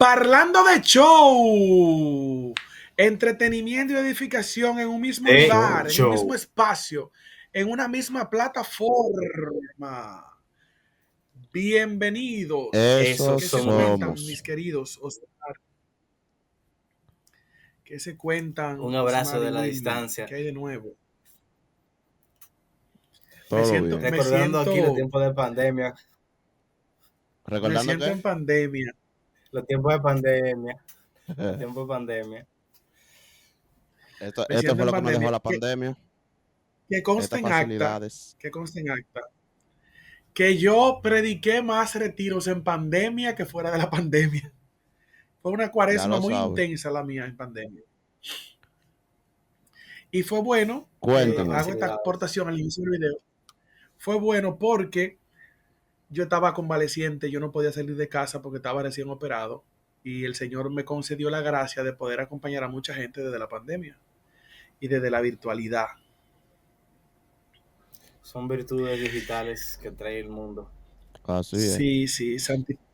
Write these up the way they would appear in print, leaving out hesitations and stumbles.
Parlando de show, entretenimiento y edificación en un mismo lugar, en un mismo espacio, en una misma plataforma. Bienvenidos. Eso ¿Qué se cuentan, somos. mis queridos Osmar? ¿Qué se cuentan, Un abrazo Osmar y de la Wilmer? distancia. ¿Qué hay de nuevo? Todo bien. Recordando aquí los tiempos de pandemia. ¿Recordando me siento qué? en pandemia. Los tiempos de pandemia. Los tiempos de pandemia. Esto Me siento fue en lo que nos pandemia. dejó la pandemia. Que conste Estas en acta, facilidades. que yo prediqué más retiros en pandemia que fuera de la pandemia. Fue una Ya cuaresma lo muy sabes. intensa la mía en pandemia. Y fue bueno, Cuéntanos. hago esta aportación al inicio del video, fue bueno porque yo estaba convaleciente, yo no podía salir de casa porque estaba recién operado y el Señor me concedió la gracia de poder acompañar a mucha gente desde la pandemia y desde la virtualidad. Son virtudes digitales que trae el mundo. Así es. Sí,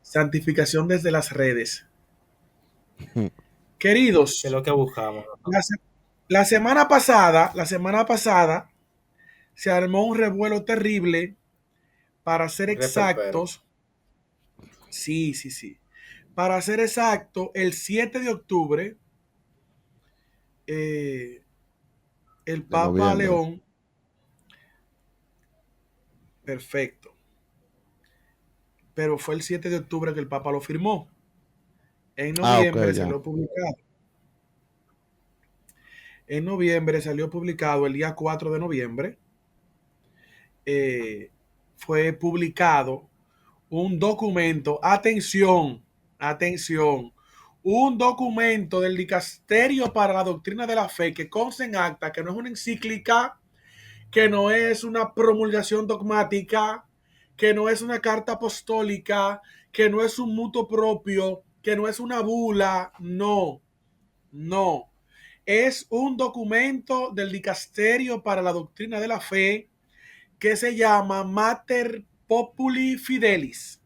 santificación desde las redes. Queridos, Que es lo que buscamos, ¿no? la semana pasada se armó un revuelo terrible, para ser exactos. Sí. Para ser exacto, el 7 de octubre, el Papa noviembre. León, perfecto, pero fue el 7 de octubre que el Papa lo firmó. En noviembre Ok, ya. salió publicado. En noviembre salió publicado, el día 4 de noviembre, fue publicado un documento, atención, un documento del Dicasterio para la Doctrina de la Fe que consta en acta, que no es una encíclica, que no es una promulgación dogmática, que no es una carta apostólica, que no es un mutuo propio, que no es una bula, no. Es un documento del Dicasterio para la Doctrina de la Fe que se llama Mater Populi Fidelis,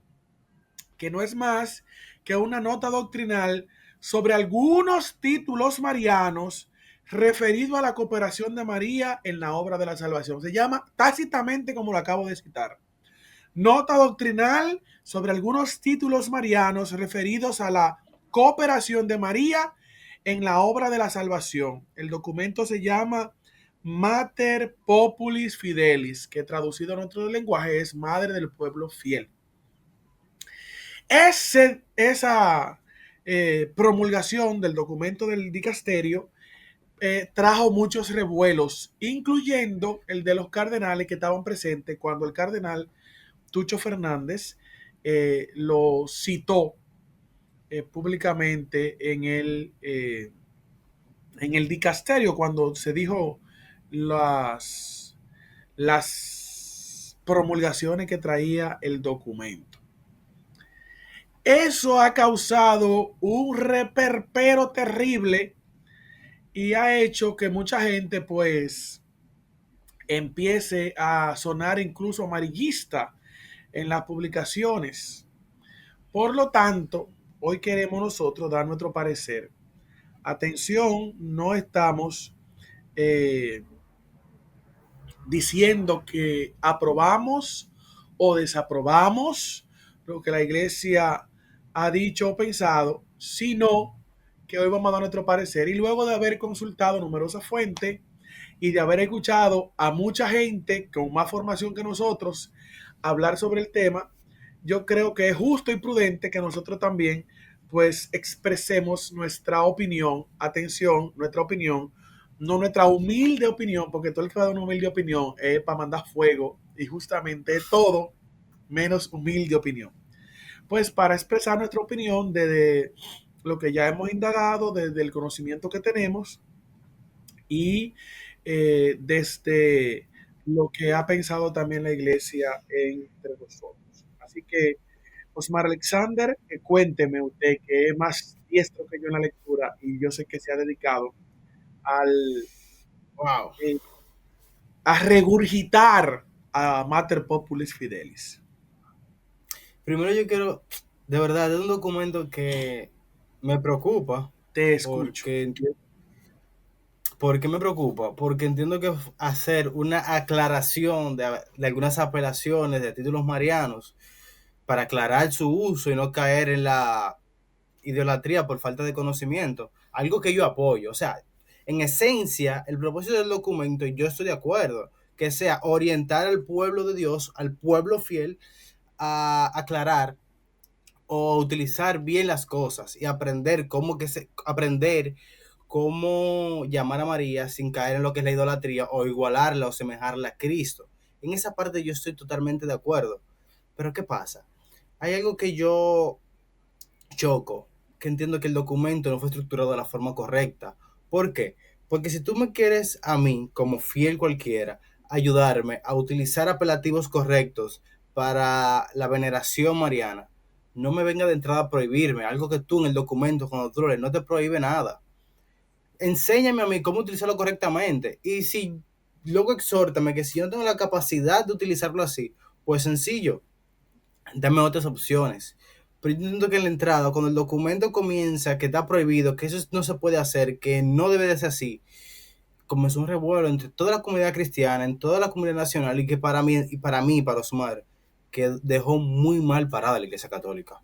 que no es más que una nota doctrinal sobre algunos títulos marianos referido a la cooperación de María en la obra de la salvación. Se llama tácitamente como lo acabo de citar. Nota doctrinal sobre algunos títulos marianos referidos a la cooperación de María en la obra de la salvación. El documento se llama Mater Populis Fidelis, que traducido a nuestro lenguaje es Madre del Pueblo Fiel. Esa promulgación del documento del dicasterio trajo muchos revuelos, incluyendo el de los cardenales que estaban presentes cuando el cardenal Tucho Fernández lo citó públicamente en el dicasterio, cuando se dijo las promulgaciones que traía el documento. Eso ha causado un reperpero terrible y ha hecho que mucha gente pues empiece a sonar incluso amarillista en las publicaciones. Por lo tanto, hoy queremos nosotros dar nuestro parecer. Atención, no estamos diciendo que aprobamos o desaprobamos lo que la iglesia ha dicho o pensado, sino que hoy vamos a dar nuestro parecer y luego de haber consultado numerosas fuentes y de haber escuchado a mucha gente con más formación que nosotros hablar sobre el tema, yo creo que es justo y prudente que nosotros también pues expresemos nuestra opinión, atención, nuestra opinión, no nuestra humilde opinión, porque todo el que va a dar una humilde opinión es para mandar fuego y justamente todo menos humilde opinión. Pues para expresar nuestra opinión desde lo que ya hemos indagado, desde el conocimiento que tenemos y desde lo que ha pensado también la iglesia entre nosotros. Así que, Osmar Alexander, cuénteme usted, que es más diestro que yo en la lectura y yo sé que se ha dedicado a regurgitar a Mater Populis Fidelis. Primero yo quiero, de verdad, es un documento que Me preocupa Te escucho. porque ¿por qué me preocupa? Porque entiendo que hacer una aclaración de algunas apelaciones de títulos marianos para aclarar su uso y no caer en la idolatría por falta de conocimiento, algo que yo apoyo. O sea, en esencia, el propósito del documento, y yo estoy de acuerdo, que sea orientar al pueblo de Dios, al pueblo fiel, a aclarar o utilizar bien las cosas y aprender cómo llamar a María sin caer en lo que es la idolatría o igualarla o semejarla a Cristo. En esa parte yo estoy totalmente de acuerdo. Pero ¿qué pasa? Hay algo que yo choco, que entiendo que el documento no fue estructurado de la forma correcta. ¿Por qué? Porque si tú me quieres a mí, como fiel cualquiera, ayudarme a utilizar apelativos correctos para la veneración mariana, no me venga de entrada a prohibirme, algo que tú en el documento cuando tú lo lees no te prohíbe nada. Enséñame a mí cómo utilizarlo correctamente. Y si luego exhórtame que si yo no tengo la capacidad de utilizarlo así, pues sencillo, dame otras opciones. Pero yo entiendo que en la entrada, cuando el documento comienza, que está prohibido, que eso no se puede hacer, que no debe de ser así, comenzó un revuelo entre toda la comunidad cristiana, en toda la comunidad nacional, y que para los madres, que dejó muy mal parada la Iglesia Católica.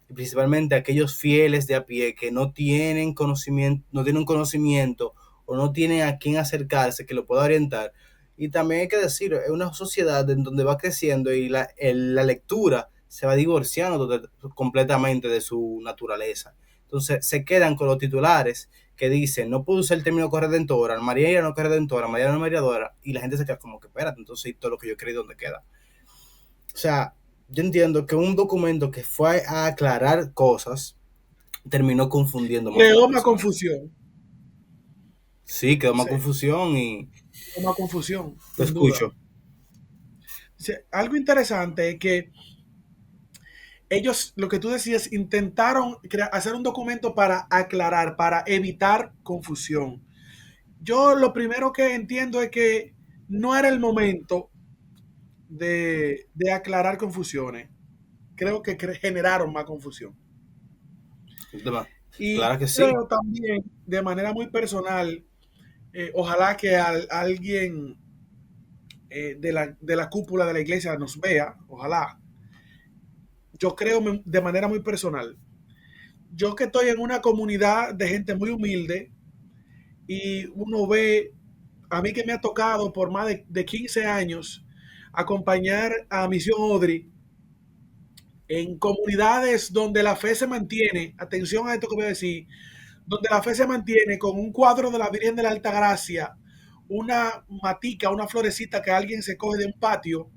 Y principalmente aquellos fieles de a pie que no tienen conocimiento, no tienen un conocimiento o no tienen a quién acercarse que lo pueda orientar. Y también hay que decir, es una sociedad en donde va creciendo y la lectura se va divorciando completamente de su naturaleza. Entonces se quedan con los titulares que dicen, no puedo usar el término corredentora, María no es corredentora, María no es mediadora, y la gente se queda como que, espérate, entonces todo lo que yo creí, ¿dónde queda? O sea, yo entiendo que un documento que fue a aclarar cosas terminó confundiendo más a la Creó más persona. confusión. Sí, quedó más Sí, confusión y creó más confusión, te sin duda. escucho. Sí, algo interesante es que ellos, lo que tú decías, intentaron hacer un documento para aclarar, para evitar confusión. Yo lo primero que entiendo es que no era el momento de aclarar confusiones. Creo que generaron más confusión. Y Claro que sí. creo también, de manera muy personal, ojalá que alguien de la cúpula de la iglesia nos vea, ojalá. Yo creo de manera muy personal. Yo que estoy en una comunidad de gente muy humilde y uno ve, a mí que me ha tocado por más de 15 años acompañar a Misión Odri en comunidades donde la fe se mantiene, atención a esto que voy a decir, donde la fe se mantiene con un cuadro de la Virgen de la Alta Gracia, una matica, una florecita que alguien se coge de un patio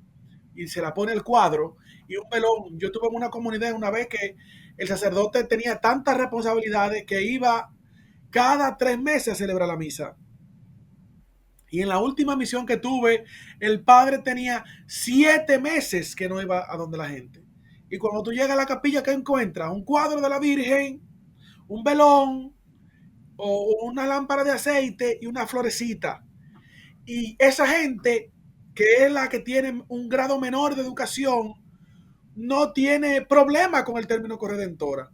y se la pone el cuadro y un melón. Yo tuve en una comunidad una vez que el sacerdote tenía tantas responsabilidades que iba cada 3 meses a celebrar la misa. Y en la última misión que tuve, el padre tenía 7 meses que no iba a donde la gente. Y cuando tú llegas a la capilla, ¿qué encuentras? Un cuadro de la Virgen, un velón, o una lámpara de aceite y una florecita. Y esa gente, que es la que tiene un grado menor de educación, no tiene problema con el término corredentora.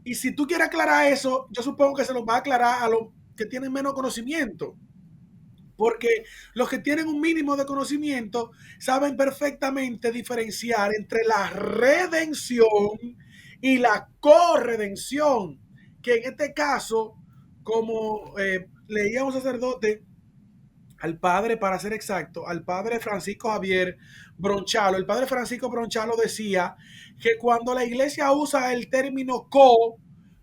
Y si tú quieres aclarar eso, yo supongo que se lo va a aclarar a los que tienen menos conocimiento. Porque los que tienen un mínimo de conocimiento saben perfectamente diferenciar entre la redención y la corredención, que en este caso, como leía un sacerdote, al padre, para ser exacto, al padre Francisco Javier Bronchalo, el padre Francisco Bronchalo decía que cuando la iglesia usa el término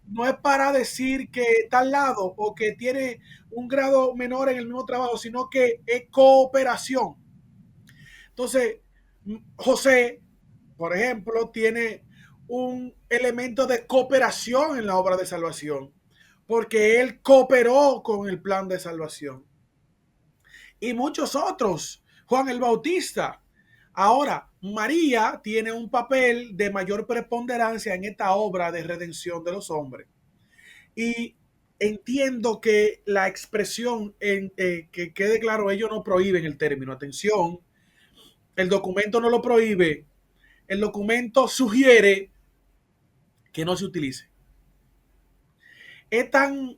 no es para decir que está al lado o que tiene un grado menor en el mismo trabajo, sino que es cooperación. Entonces, José, por ejemplo, tiene un elemento de cooperación en la obra de salvación, porque él cooperó con el plan de salvación. Y muchos otros, Juan el Bautista. Ahora, María tiene un papel de mayor preponderancia en esta obra de redención de los hombres. Y entiendo que la expresión, que quede claro, ellos no prohíben el término. Atención, el documento no lo prohíbe. El documento sugiere que no se utilice. es tan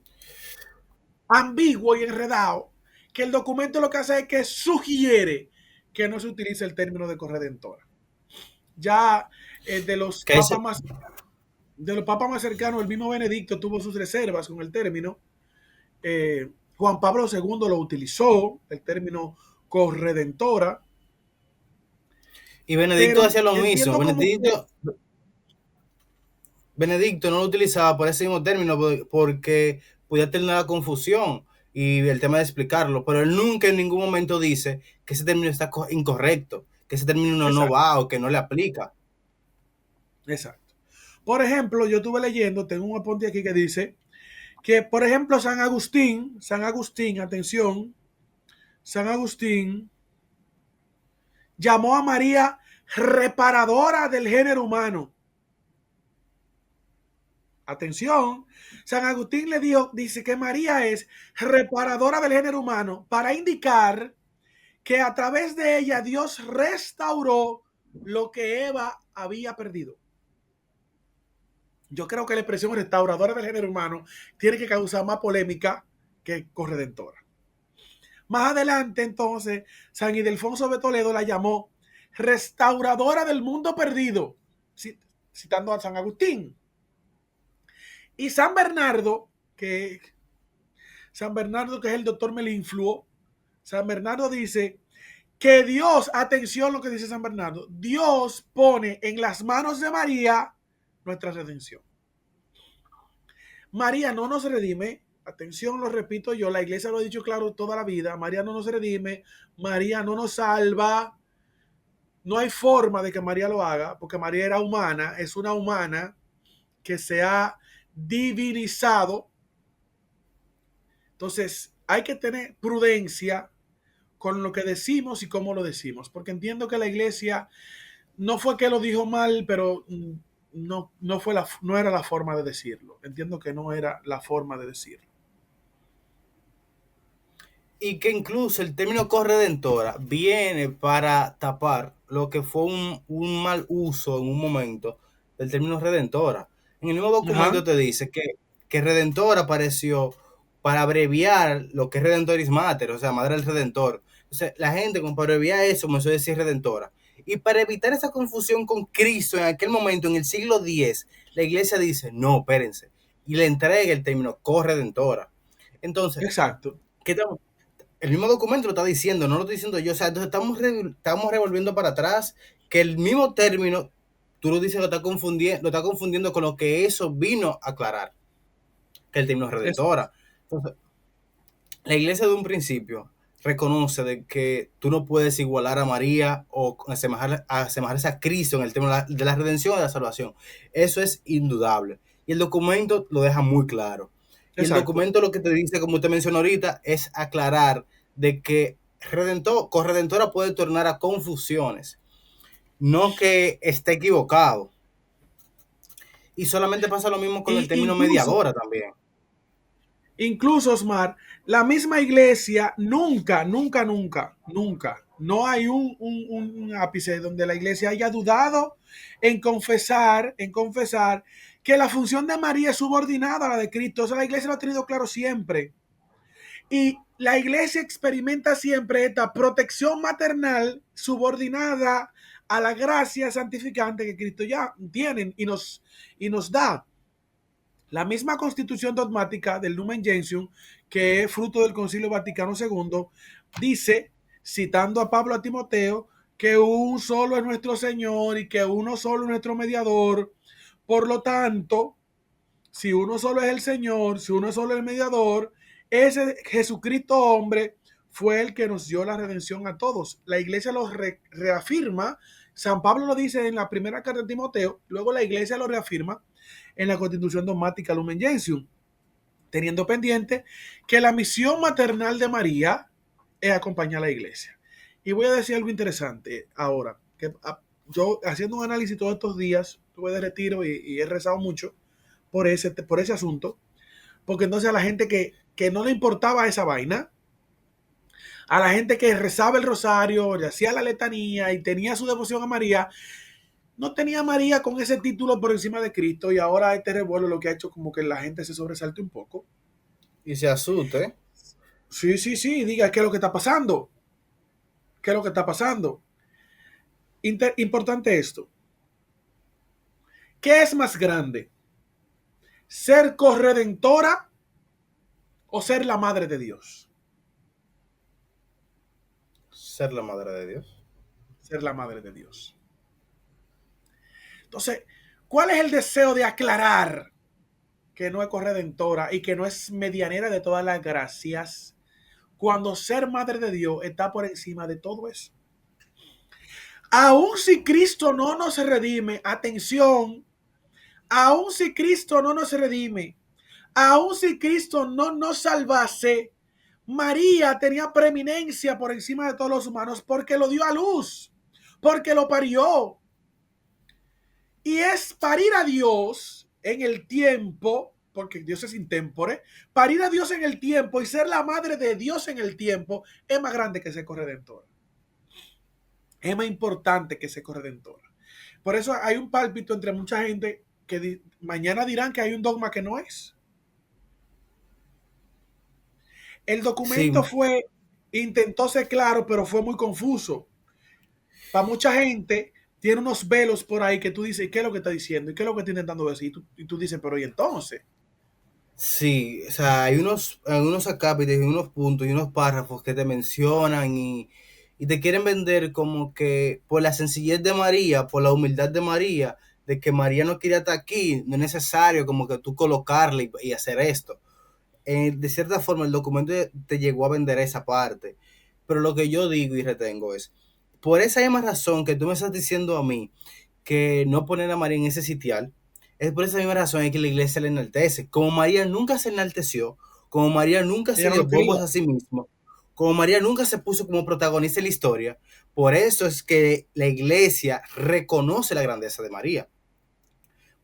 ambiguo y enredado que el documento lo que hace es que sugiere que no se utilice el término de corredentora. Ya de los Que ese, papas más cercanos, el mismo Benedicto tuvo sus reservas con el término. Juan Pablo II lo utilizó, el término corredentora. y Benedicto Pero hacía lo mismo. entiendo como que, Benedicto no lo utilizaba por ese mismo término porque podía tener la confusión y el tema de explicarlo, pero él nunca en ningún momento dice que ese término está incorrecto, que ese término no exacto, va o que no le aplica. exacto. Por ejemplo, yo estuve leyendo, tengo un apunte aquí que dice que, por ejemplo, San Agustín, atención, San Agustín llamó a María reparadora del género humano. Atención, San Agustín dice que María es reparadora del género humano para indicar que a través de ella Dios restauró lo que Eva había perdido. Yo creo que la expresión restauradora del género humano tiene que causar más polémica que corredentora. Más adelante, entonces, San Ildefonso de Toledo la llamó restauradora del mundo perdido, citando a San Agustín. Y San Bernardo, que es el doctor Melinfluo, San Bernardo dice que Dios, atención lo que dice San Bernardo, Dios pone en las manos de María nuestra redención. María no nos redime, atención, lo repito yo, la iglesia lo ha dicho claro toda la vida, María no nos redime, María no nos salva, no hay forma de que María lo haga, porque María era humana, es una humana que se ha divinizado. Entonces, hay que tener prudencia con lo que decimos y cómo lo decimos, porque entiendo que la iglesia no fue que lo dijo mal, pero no era la forma de decirlo. Entiendo que no era la forma de decirlo. Y que incluso el término corredentora viene para tapar lo que fue un mal uso en un momento del término redentora. En el mismo Ajá. documento te dice que redentora apareció para abreviar lo que es Redentoris Mater, o sea, Madre del Redentor. Entonces, la gente, como para abreviar eso, comenzó a decir redentora. Y para evitar esa confusión con Cristo en aquel momento, en el siglo X, la iglesia dice, no, espérense, y le entrega el término corredentora. Entonces, Exacto. ¿qué estamos? El mismo documento lo está diciendo, no lo estoy diciendo yo. O sea, entonces estamos revolviendo para atrás que el mismo término, tú lo dices, lo está confundiendo con lo que eso vino a aclarar, que el término redentora. Entonces, la iglesia de un principio reconoce de que tú no puedes igualar a María o asemejarse a Cristo en el tema de la redención y de la salvación. Eso es indudable. Y el documento lo deja muy claro. Y el Exacto. documento lo que te dice, como usted mencionó ahorita, es aclarar de que corredentora puede tornar a confusiones, no que esté equivocado. Y solamente pasa lo mismo con el Y término mediadora también. incluso, Osmar, la misma iglesia nunca, no hay un ápice donde la iglesia haya dudado en confesar que la función de María es subordinada a la de Cristo. O sea, la iglesia lo ha tenido claro siempre. Y la iglesia experimenta siempre esta protección maternal subordinada a la gracia santificante que Cristo ya tiene y nos da. La misma constitución dogmática del Lumen Gentium, que es fruto del Concilio Vaticano II, dice, citando a Pablo a Timoteo, que un solo es nuestro Señor y que uno solo es nuestro mediador. Por lo tanto, si uno solo es el Señor, si uno solo es el mediador, ese Jesucristo hombre fue el que nos dio la redención a todos. La iglesia lo reafirma. San Pablo lo dice en la primera carta de Timoteo, luego la iglesia lo reafirma en la constitución dogmática Lumen Gentium, teniendo pendiente que la misión maternal de María es acompañar a la iglesia. Y voy a decir algo interesante ahora, que yo haciendo un análisis todos estos días, tuve de retiro y he rezado mucho por ese asunto, porque entonces a la gente que no le importaba esa vaina, a la gente que rezaba el rosario, le hacía la letanía y tenía su devoción a María, no tenía a María con ese título por encima de Cristo y ahora este revuelo lo que ha hecho como que la gente se sobresalte un poco. Y se asuste. Sí, sí, sí, diga qué es lo que está pasando. ¿Qué es lo que está pasando? Importante esto. ¿Qué es más grande? ¿Ser corredentora o ser la madre de Dios? Ser la madre de Dios. Ser la madre de Dios. Entonces, ¿cuál es el deseo de aclarar que no es corredentora y que no es medianera de todas las gracias cuando ser madre de Dios está por encima de todo eso? Aún si Cristo no nos redime, atención, aún si Cristo no nos redime, aún si Cristo no nos salvase, María tenía preeminencia por encima de todos los humanos porque lo dio a luz, porque lo parió. Y es parir a Dios en el tiempo, porque Dios es intempore, parir a Dios en el tiempo y ser la madre de Dios en el tiempo es más grande que ser corredentora. Es más importante que ser corredentora. Por eso hay un pálpito entre mucha gente que mañana dirán que hay un dogma que no es. El documento Sí, intentó ser claro, pero fue muy confuso. Para mucha gente tiene unos velos por ahí que tú dices, ¿qué es lo que está diciendo? ¿Y qué es lo que está intentando decir? Y tú dices, pero ¿y entonces? sí, o sea, hay unos acápites, y unos puntos y unos párrafos que te mencionan y te quieren vender como que por la sencillez de María, por la humildad de María, de que María no quería estar aquí, no es necesario como que tú colocarle y hacer esto. De cierta forma el documento te llegó a vender esa parte, pero lo que yo digo y retengo es, por esa misma razón que tú me estás diciendo a mí, que no poner a María en ese sitial, es por esa misma razón que la iglesia le enaltece. Como María nunca se enalteció, como María nunca Ella se no dio lo quería. bombos a sí mismo, como María nunca se puso como protagonista en la historia, por eso es que la iglesia reconoce la grandeza de María.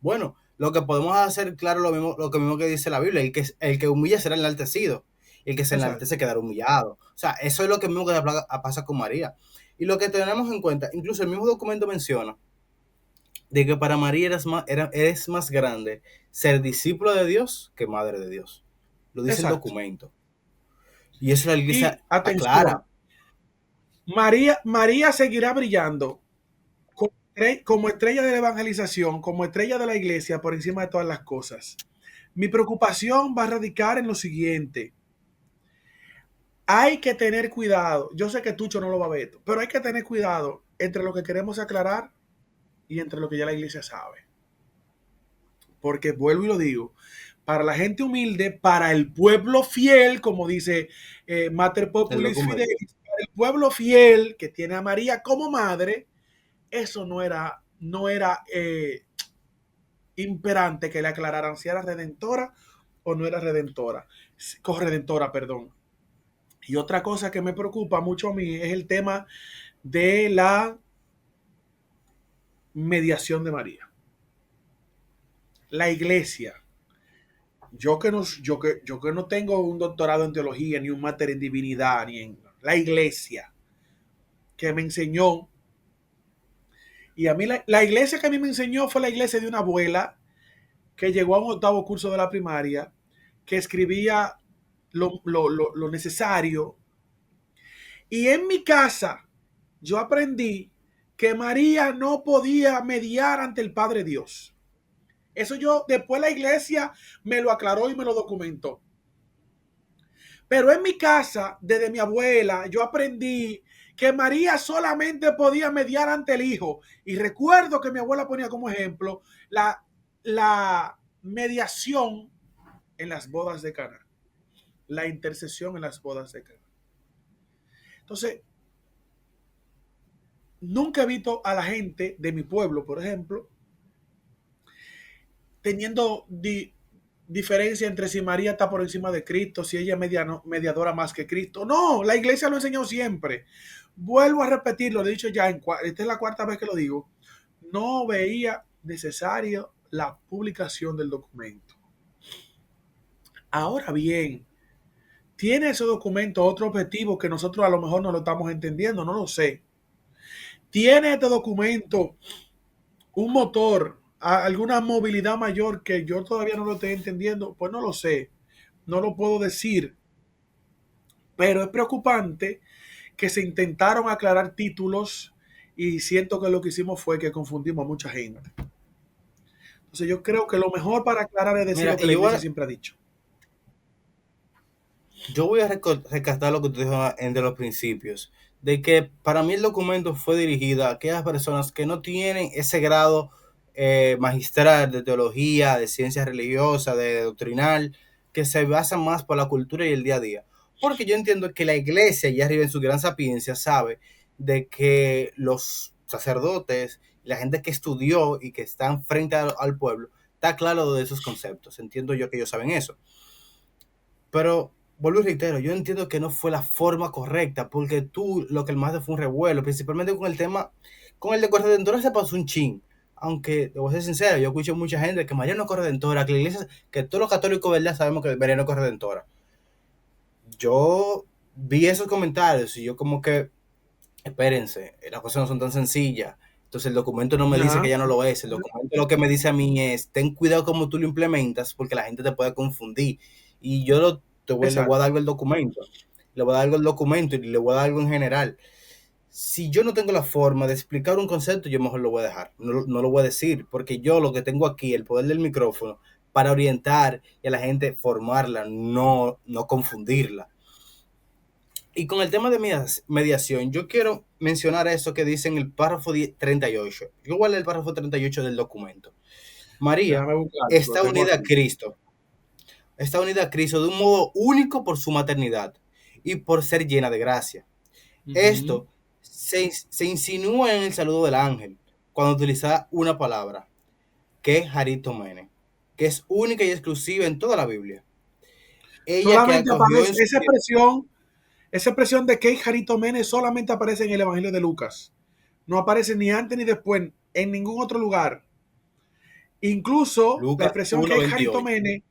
Bueno, lo que podemos hacer, claro, lo mismo que dice la Biblia, el que humilla será enaltecido, y el que se enaltece Exacto. quedará humillado. O sea, eso es lo que mismo que pasa con María. Y lo que tenemos en cuenta, incluso el mismo documento menciona, de que para María es más grande ser discípulo de Dios que madre de Dios. Lo dice el Exacto. documento. Y eso la Y iglesia atención, aclara. María seguirá brillando como estrella de la evangelización, como estrella de la iglesia por encima de todas las cosas. Mi preocupación va a radicar en lo siguiente. Hay que tener cuidado. Yo sé que Tucho no lo va a ver, pero hay que tener cuidado entre lo que queremos aclarar y entre lo que ya la iglesia sabe. Porque vuelvo y lo digo, para la gente humilde, para el pueblo fiel, como dice Mater El Populis documento. Fidelis, para el pueblo fiel que tiene a María como madre, eso no era imperante que le aclararan si era redentora o no era redentora, corredentora, perdón. Y otra cosa que me preocupa mucho a mí es el tema de la mediación de María. La iglesia, yo que no tengo un doctorado en teología, ni un máster en divinidad, ni en la iglesia que me enseñó, y a mí la iglesia que a mí me enseñó fue la iglesia de una abuela que llegó a un octavo curso de la primaria, que escribía lo necesario. Y en mi casa yo aprendí que María no podía mediar ante el Padre Dios. Eso yo, después la iglesia me lo aclaró y me lo documentó. Pero en mi casa, desde mi abuela, yo aprendí que María solamente podía mediar ante el Hijo. Y recuerdo que mi abuela ponía como ejemplo la mediación en las bodas de Caná, la intercesión en las bodas de Caná. Entonces, nunca he visto a la gente de mi pueblo, por ejemplo, teniendo diferencia entre si María está por encima de Cristo, si ella es mediadora más que Cristo. No, la iglesia lo enseñó siempre. Vuelvo a repetirlo, lo he dicho ya, esta es la cuarta vez que lo digo. No veía necesario la publicación del documento. Ahora bien, ¿tiene ese documento otro objetivo que nosotros a lo mejor no lo estamos entendiendo? No lo sé. ¿Tiene este documento un motor, alguna movilidad mayor que yo todavía no lo estoy entendiendo, pues no lo sé, no lo puedo decir, pero es preocupante que se intentaron aclarar títulos y siento que lo que hicimos fue que confundimos a mucha gente. Entonces yo creo que lo mejor para aclarar es decir Mira, lo que la iglesia siempre ha dicho. yo voy a rescatar lo que tú dijiste entre los principios, de que para mí el documento fue dirigido a aquellas personas que no tienen ese grado magistral de teología, de ciencia religiosa, de doctrinal, que se basan más por la cultura y el día a día. Porque yo entiendo que la iglesia, ya arriba en su gran sapiencia, sabe de que los sacerdotes, la gente que estudió y que están frente al pueblo, está claro de esos conceptos. Entiendo yo que ellos saben eso. Pero vuelvo y reitero, yo entiendo que no fue la forma correcta, porque tú lo que más fue un revuelo, principalmente con el tema, con el de corredentora se pasó un chin. Aunque, debo ser sincero, yo escucho mucha gente que María no es corredentora, que la iglesia, que todos los católicos, ¿verdad? Sabemos que María no es corredentora. Yo vi esos comentarios y yo como que, espérense, las cosas no son tan sencillas. Entonces el documento no me dice que ya no lo es. El documento lo que me dice a mí es, ten cuidado cómo tú lo implementas porque la gente te puede confundir. Y yo le voy a dar algo el documento. Le voy a dar algo el documento y le voy a dar algo en general. Si yo no tengo la forma de explicar un concepto, yo mejor lo voy a dejar. No lo voy a decir porque yo lo que tengo aquí, el poder del micrófono, para orientar y a la gente formarla, no confundirla. Y con el tema de mediación, yo quiero mencionar eso que dice en el párrafo 38. Yo voy a leer el párrafo 38 del documento. María está unida a Cristo. Está unida a Cristo de un modo único por su maternidad y por ser llena de gracia. Esto se insinúa en el saludo del ángel cuando utiliza una palabra, que es Haritomene, que es única y exclusiva en toda la Biblia. Ella solamente aparece esa expresión de que Haritomene solamente aparece en el Evangelio de Lucas. No aparece ni antes ni después en ningún otro lugar. Incluso Lucas la expresión 1, que es Haritomene,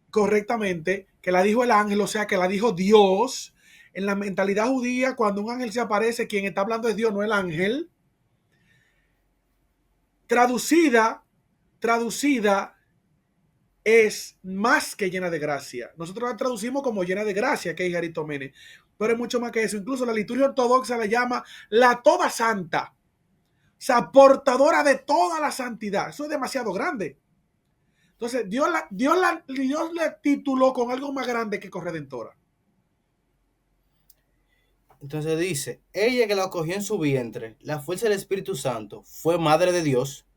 correctamente, que la dijo el ángel, o sea, que la dijo Dios. En la mentalidad judía, cuando un ángel se aparece, quien está hablando es Dios, no el ángel. Traducida es más que llena de gracia. Nosotros la traducimos como llena de gracia, que es Haritomene, pero es mucho más que eso. Incluso la liturgia ortodoxa la llama la toda santa, o sea, portadora de toda la santidad. Eso es demasiado grande. Entonces, Dios le tituló con algo más grande que corredentora. Entonces dice, ella que la acogió en su vientre, la fuerza del Espíritu Santo, fue madre de Dios,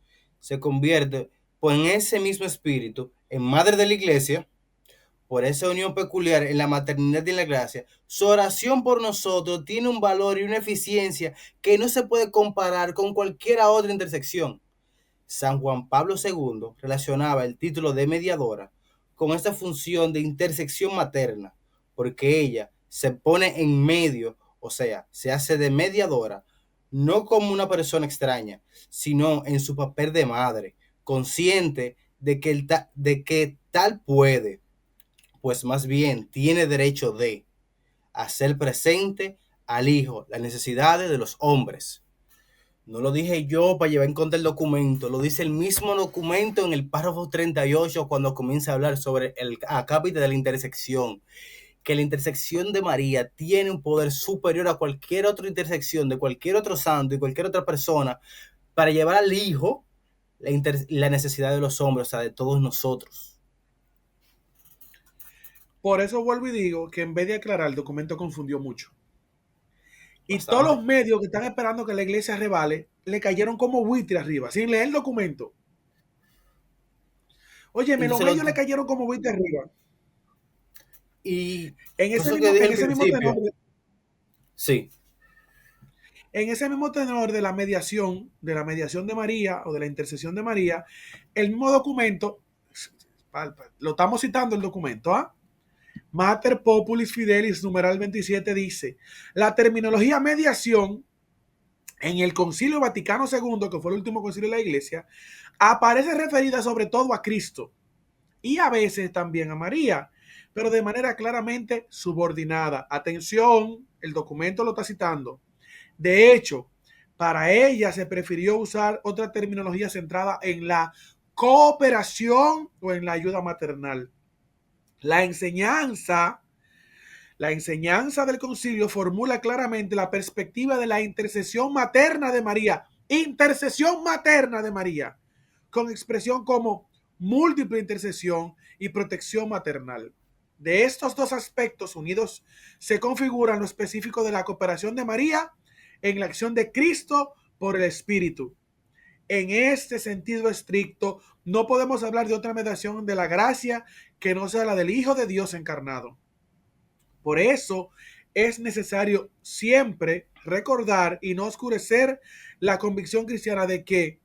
se convierte pues en ese mismo espíritu, en madre de la iglesia, por esa unión peculiar en la maternidad y en la gracia. Su oración por nosotros tiene un valor y una eficiencia que no se puede comparar con cualquier otra intersección. San Juan Pablo II relacionaba el título de mediadora con esta función de intersección materna, porque ella se pone en medio, o sea, se hace de mediadora, no como una persona extraña, sino en su papel de madre, consciente de que tal puede, pues más bien tiene derecho de hacer presente al Hijo las necesidades de los hombres. No lo dije yo para llevar en cuenta el documento, lo dice el mismo documento en el párrafo 38 cuando comienza a hablar sobre el acápite de la intersección, que la intersección de María tiene un poder superior a cualquier otra intersección de cualquier otro santo y cualquier otra persona para llevar al Hijo la necesidad de los hombres, o sea, de todos nosotros. Por eso vuelvo y digo que en vez de aclarar, el documento confundió mucho. Y Bastante. todos los medios que están esperando que la iglesia revale, le cayeron como buitre arriba, sin leer el documento. Oye, los medios le cayeron como buitre arriba. Y en ese mismo tenor, sí. En ese mismo tenor de la mediación de María o de la intercesión de María, el mismo documento, lo estamos citando el documento, ¿ah? Mater Populis Fidelis, numeral 27, dice, la terminología mediación en el Concilio Vaticano II, que fue el último concilio de la Iglesia, aparece referida sobre todo a Cristo y a veces también a María, pero de manera claramente subordinada. Atención, el documento lo está citando. De hecho, Para ella se prefirió usar otra terminología centrada en la cooperación o en la ayuda maternal. La enseñanza del concilio formula claramente la perspectiva de la intercesión materna de María, con expresión como múltiple intercesión y protección maternal. De estos dos aspectos unidos se configura lo específico de la cooperación de María en la acción de Cristo por el Espíritu. En este sentido estricto, no podemos hablar de otra mediación de la gracia que no sea la del Hijo de Dios encarnado. Por eso es necesario siempre recordar y no oscurecer la convicción cristiana de que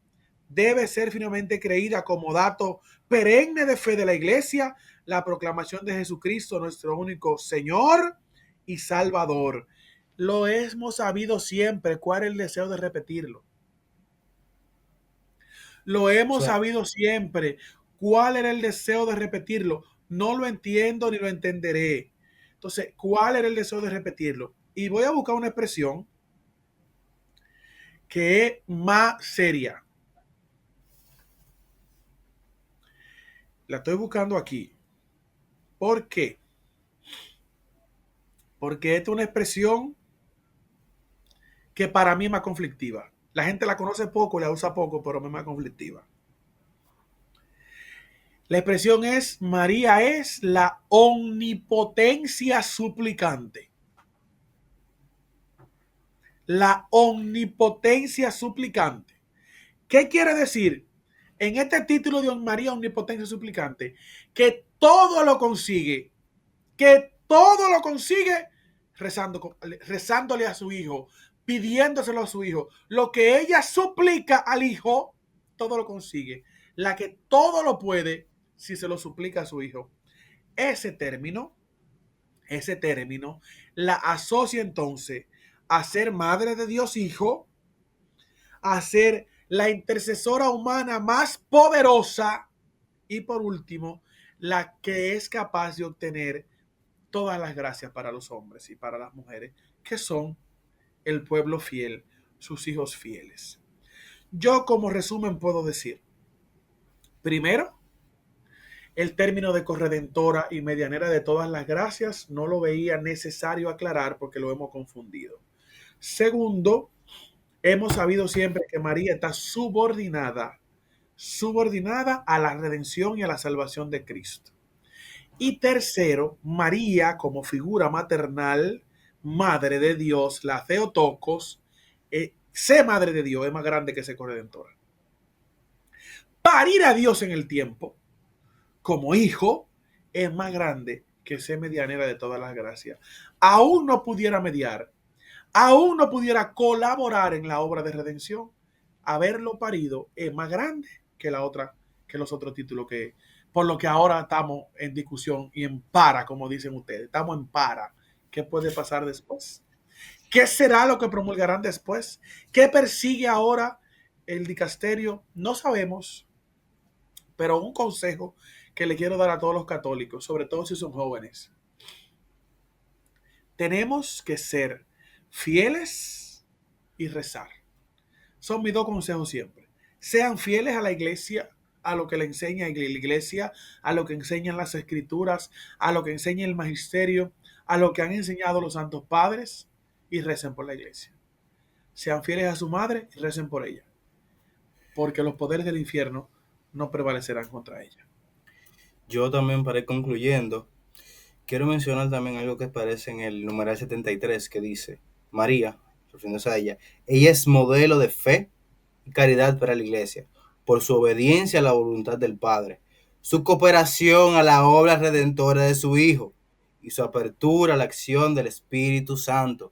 debe ser finalmente creída como dato perenne de fe de la Iglesia la proclamación de Jesucristo, nuestro único Señor y Salvador. Lo hemos sabido siempre. ¿Cuál es el deseo de repetirlo? Lo hemos sabido siempre. ¿Cuál era el deseo de repetirlo? No lo entiendo ni lo entenderé. Entonces, ¿cuál era el deseo de repetirlo? Y voy a buscar una expresión que es más seria. La estoy buscando aquí. ¿Por qué? Porque esta es una expresión que para mí es más conflictiva. La gente la conoce poco, la usa poco, pero es más conflictiva. La expresión es: María es la omnipotencia suplicante. La omnipotencia suplicante. ¿Qué quiere decir? En este título de María omnipotencia suplicante, que todo lo consigue, rezándole a su hijo, pidiéndoselo a su hijo. Lo que ella suplica al hijo, todo lo consigue. La que todo lo puede, si se lo suplica a su hijo. Ese término la asocia entonces a ser madre de Dios Hijo, a ser la intercesora humana más poderosa y por último, la que es capaz de obtener todas las gracias para los hombres y para las mujeres, que son el pueblo fiel, sus hijos fieles. Yo como resumen puedo decir, primero, el término de corredentora y medianera de todas las gracias no lo veía necesario aclarar porque lo hemos confundido. Segundo, hemos sabido siempre que María está subordinada a la redención y a la salvación de Cristo. Y tercero, María como figura maternal, madre de Dios, la Theotokos, ser madre de Dios es más grande que ser corredentora. Parir a Dios en el tiempo como hijo es más grande que ser medianera de todas las gracias. Aún no pudiera mediar, aún no pudiera colaborar en la obra de redención, haberlo parido es más grande que los otros títulos que, por lo que ahora estamos en discusión y en para, como dicen ustedes, estamos en para. ¿Qué puede pasar después? ¿Qué será lo que promulgarán después? ¿Qué persigue ahora el dicasterio? No sabemos, pero un consejo que le quiero dar a todos los católicos, sobre todo si son jóvenes. Tenemos que ser fieles y rezar. Son mis dos consejos siempre. Sean fieles a la iglesia, a lo que le enseña la iglesia, a lo que enseñan las escrituras, a lo que enseña el magisterio, a lo que han enseñado los santos padres, y recen por la iglesia. Sean fieles a su madre y recen por ella, porque los poderes del infierno no prevalecerán contra ella. Yo también, para ir concluyendo, quiero mencionar también algo que aparece en el numeral 73, que dice: María, refiriéndose a ella es modelo de fe y caridad para la iglesia, por su obediencia a la voluntad del Padre, su cooperación a la obra redentora de su Hijo y su apertura a la acción del Espíritu Santo.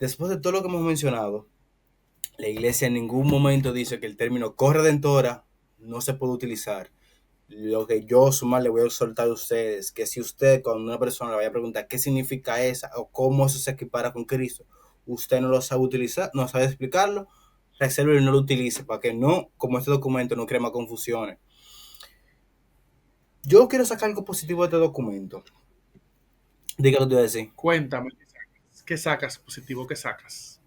Después de todo lo que hemos mencionado, la iglesia en ningún momento dice que el término corredentora no se puede utilizar. Lo que yo, Sumar, le voy a soltar a ustedes, que si usted, cuando una persona le vaya a preguntar qué significa esa o cómo eso se equipara con Cristo, usted no lo sabe utilizar, no sabe explicarlo, reserve y no lo utilice, para que no, como este documento, no cree más confusiones. Yo quiero sacar algo positivo de este documento. Diga lo que te voy a decir. Cuéntame, ¿qué sacas positivo? ¿Qué sacas?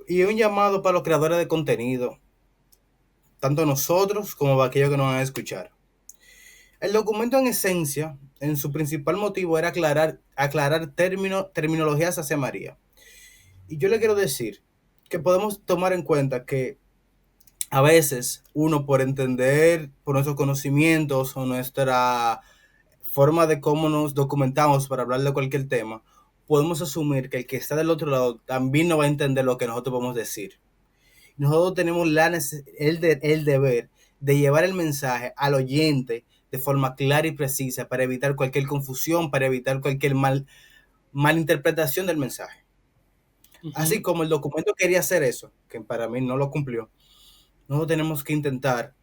Y un llamado para los creadores de contenido, tanto nosotros como para aquellos que nos van a escuchar. El documento en esencia, en su principal motivo era aclarar terminologías hacia María. Y yo le quiero decir que podemos tomar en cuenta que a veces uno por entender, por nuestros conocimientos o nuestra forma de cómo nos documentamos para hablar de cualquier tema, podemos asumir que el que está del otro lado también no va a entender lo que nosotros podemos decir. Nosotros tenemos el deber de llevar el mensaje al oyente de forma clara y precisa para evitar cualquier confusión, para evitar cualquier malinterpretación del mensaje. Así como el documento quería hacer eso, que para mí no lo cumplió, nosotros tenemos que intentar,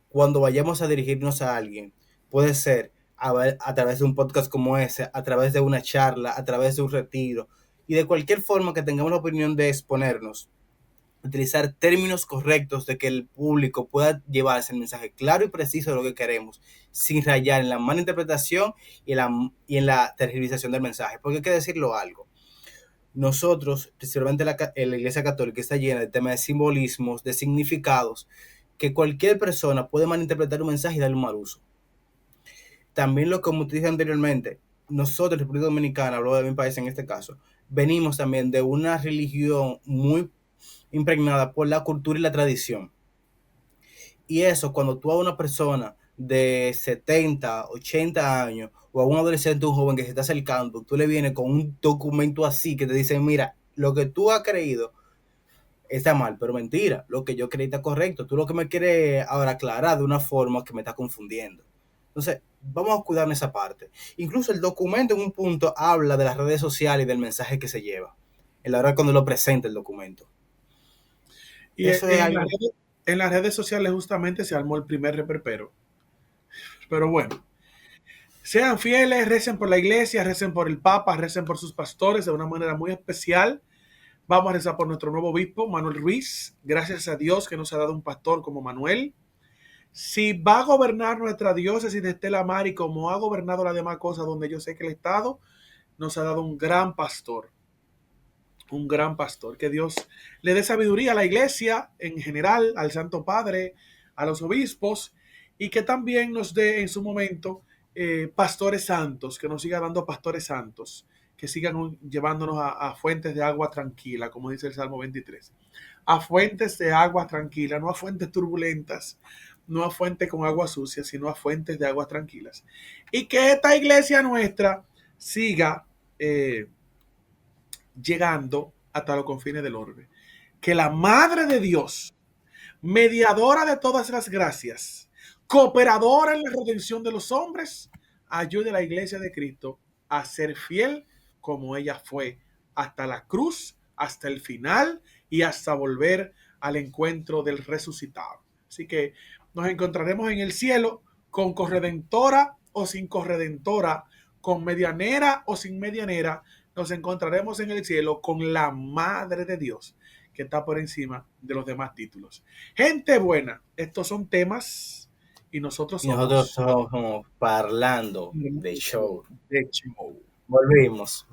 cuando vayamos a dirigirnos a alguien, puede ser a través de un podcast como ese, a través de una charla, a través de un retiro, y de cualquier forma que tengamos la opinión de exponernos, utilizar términos correctos de que el público pueda llevarse el mensaje claro y preciso de lo que queremos, sin rayar en la mala interpretación y en la tergiversación del mensaje. Porque hay que decirlo algo. Nosotros, principalmente la Iglesia Católica, está llena de temas de simbolismos, de significados, que cualquier persona puede malinterpretar un mensaje y darle un mal uso. También, como te dije anteriormente, nosotros, República Dominicana, hablo de mi país en este caso, venimos también de una religión muy impregnada por la cultura y la tradición. Y eso, cuando tú a una persona de 70, 80 años, o a un adolescente, un joven que se está acercando, tú le vienes con un documento así que te dice, mira, lo que tú has creído está mal, pero mentira, lo que yo creí está correcto. Tú lo que me quieres ahora aclarar de una forma que me está confundiendo. Entonces, vamos a cuidar esa parte. Incluso el documento en un punto habla de las redes sociales y del mensaje que se lleva, en la hora cuando lo presenta el documento. Y eso es algo... En las redes sociales justamente se armó el primer reperpero. Pero bueno, sean fieles, recen por la iglesia, recen por el Papa, recen por sus pastores de una manera muy especial. Vamos a rezar por nuestro nuevo obispo, Manuel Ruiz. Gracias a Dios que nos ha dado un pastor como Manuel. Si va a gobernar nuestra diócesis de Estela Maris como ha gobernado las demás cosas donde yo sé que el Estado nos ha dado un gran pastor. Un gran pastor. Que Dios le dé sabiduría a la iglesia en general, al Santo Padre, a los obispos, y que también nos dé en su momento pastores santos, que nos siga dando pastores santos, que sigan llevándonos a fuentes de agua tranquila, como dice el Salmo 23. A fuentes de agua tranquila, no a fuentes turbulentas, no a fuentes con agua sucia, sino a fuentes de aguas tranquilas. Y que esta iglesia nuestra siga llegando hasta los confines del orbe. Que la Madre de Dios, mediadora de todas las gracias, cooperadora en la redención de los hombres, ayude a la iglesia de Cristo a ser fiel como ella fue hasta la cruz, hasta el final y hasta volver al encuentro del resucitado. Así que nos encontraremos en el cielo con corredentora o sin corredentora, con medianera o sin medianera. Nos encontraremos en el cielo con la Madre de Dios, que está por encima de los demás títulos. Gente buena, estos son temas y nosotros somos Parlando de Show. Volvimos.